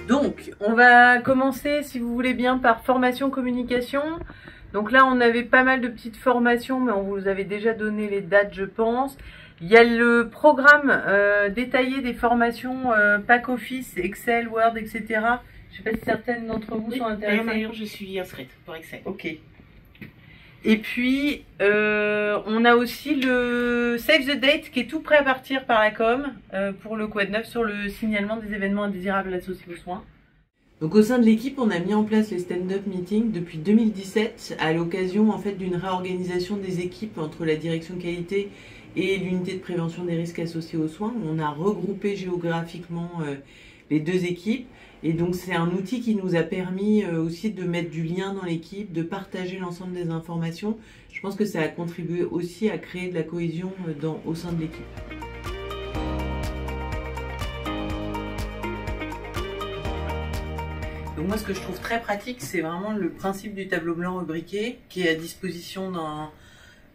Donc, on va commencer, si vous voulez bien, par formation communication. Donc là, on avait pas mal de petites formations, mais on vous avait déjà donné les dates, je pense. Il y a le programme détaillé des formations Pack Office, Excel, Word, etc. Je sais pas si certaines d'entre vous sont intéressées. D'ailleurs, je suis inscrite pour Excel. Ok. Et puis, on a aussi le Save the Date qui est tout prêt à partir par la com pour le Quad 9 sur le signalement des événements indésirables associés aux soins. Donc au sein de l'équipe, on a mis en place les stand-up meetings depuis 2017 à l'occasion en fait d'une réorganisation des équipes entre la direction qualité et l'unité de prévention des risques associés aux soins. On a regroupé géographiquement les deux équipes. Et donc c'est un outil qui nous a permis aussi de mettre du lien dans l'équipe, de partager l'ensemble des informations. Je pense que ça a contribué aussi à créer de la cohésion au sein de l'équipe. Donc moi ce que je trouve très pratique, c'est vraiment le principe du tableau blanc rubriqué qui est à disposition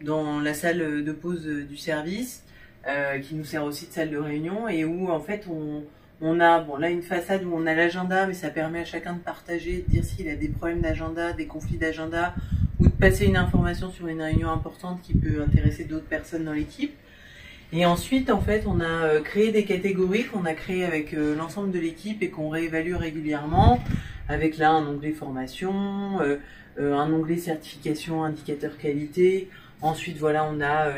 dans la salle de pause du service, qui nous sert aussi de salle de réunion et où en fait on a là une façade où on a l'agenda, mais ça permet à chacun de partager, de dire s'il a des problèmes d'agenda, des conflits d'agenda, ou de passer une information sur une réunion importante qui peut intéresser d'autres personnes dans l'équipe. Et ensuite, en fait, on a créé des catégories qu'on a créées avec l'ensemble de l'équipe et qu'on réévalue régulièrement, avec là un onglet formation, un onglet certification, indicateur qualité. Ensuite, voilà, on a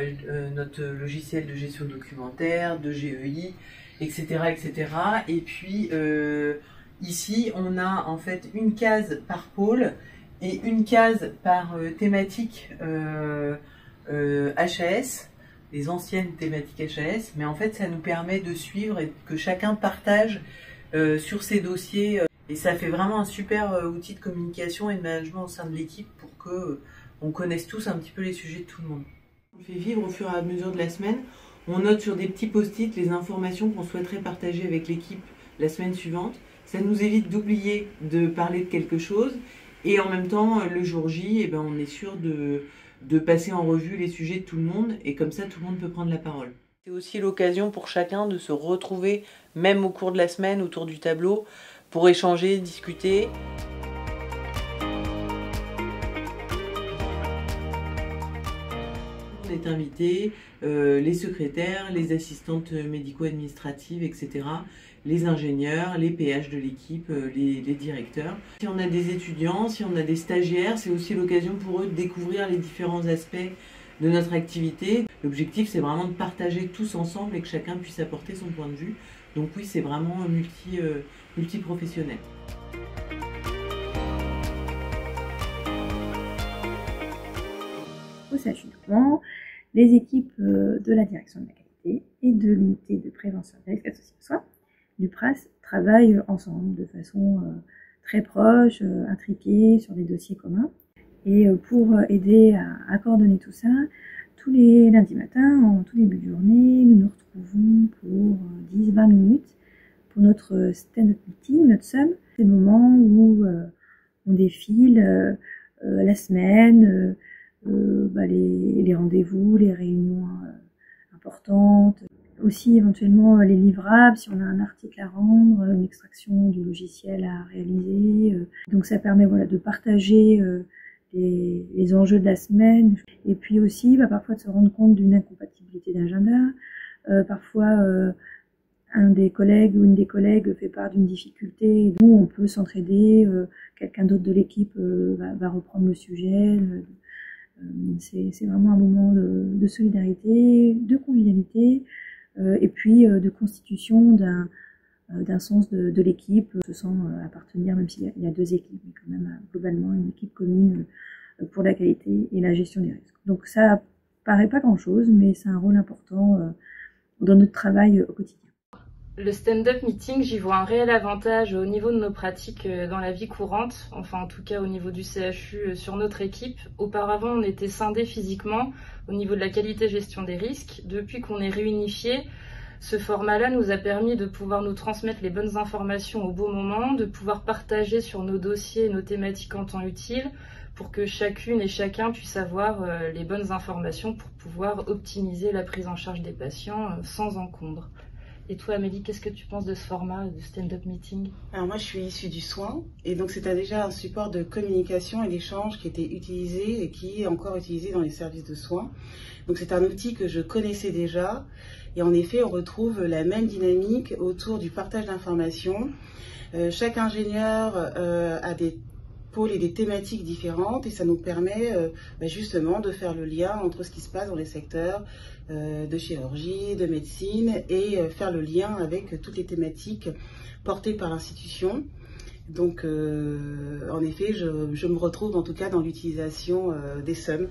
notre logiciel de gestion documentaire, de GEI, etc., etc. Et puis ici, on a en fait une case par pôle et une case par thématique HAS, les anciennes thématiques HAS. Mais en fait, ça nous permet de suivre et que chacun partage sur ses dossiers. Et ça fait vraiment un super outil de communication et de management au sein de l'équipe pour que on connaisse tous un petit peu les sujets de tout le monde. On le fait vivre au fur et à mesure de la semaine. On note sur des petits post-it les informations qu'on souhaiterait partager avec l'équipe la semaine suivante. Ça nous évite d'oublier de parler de quelque chose. Et en même temps, le jour J, eh ben, on est sûr de passer en revue les sujets de tout le monde. Et comme ça, tout le monde peut prendre la parole. C'est aussi l'occasion pour chacun de se retrouver, même au cours de la semaine, autour du tableau, pour échanger, discuter. On est invité, les secrétaires, les assistantes médico-administratives, etc., les ingénieurs, les PH de l'équipe, les directeurs. Si on a des étudiants, si on a des stagiaires, c'est aussi l'occasion pour eux de découvrir les différents aspects de notre activité. L'objectif, c'est vraiment de partager tous ensemble et que chacun puisse apporter son point de vue. Donc oui, c'est vraiment multi-professionnel. Au CHU de Rouen, les équipes de la direction de la qualité et de l'unité de prévention des risques associés aux soins, l'UPRAS, travaillent ensemble de façon très proche, intriquée, sur des dossiers communs. Et pour aider à coordonner tout ça, tous les lundis matins, en tout début de journée, nous nous retrouvons pour 10-20 minutes pour notre stand-up meeting, notre SUM. C'est le moment où on défile la semaine, les rendez-vous, les réunions importantes, aussi éventuellement les livrables, si on a un article à rendre, une extraction du logiciel à réaliser. Donc ça permet de partager les enjeux de la semaine, et puis aussi parfois de se rendre compte d'une incompatibilité d'agenda. Parfois un des collègues ou une des collègues fait part d'une difficulté, nous on peut s'entraider, quelqu'un d'autre de l'équipe va reprendre le sujet. C'est vraiment un moment de solidarité, de convivialité, et puis de constitution d'un sens de l'équipe. On se sent appartenir, même s'il y a deux équipes, mais quand même globalement une équipe commune pour la qualité et la gestion des risques. Donc ça paraît pas grand-chose, mais c'est un rôle important dans notre travail au quotidien. Le stand-up meeting, j'y vois un réel avantage au niveau de nos pratiques dans la vie courante, enfin en tout cas au niveau du CHU sur notre équipe. Auparavant, on était scindés physiquement au niveau de la qualité gestion des risques. Depuis qu'on est réunifié, Ce format-là nous a permis de pouvoir nous transmettre les bonnes informations au bon moment, de pouvoir partager sur nos dossiers et nos thématiques en temps utile, pour que chacune et chacun puisse avoir les bonnes informations pour pouvoir optimiser la prise en charge des patients sans encombre. Et toi, Amélie, qu'est-ce que tu penses de ce format de stand-up meeting? Alors moi, je suis issue du soin, et donc c'était déjà un support de communication et d'échange qui était utilisé et qui est encore utilisé dans les services de soins. Donc c'est un outil que je connaissais déjà, et en effet, on retrouve la même dynamique autour du partage d'informations. Chaque ingénieur a des pôles et des thématiques différentes, et ça nous permet justement de faire le lien entre ce qui se passe dans les secteurs de chirurgie, de médecine, et faire le lien avec toutes les thématiques portées par l'institution. Donc en effet, je me retrouve en tout cas dans l'utilisation des SUM.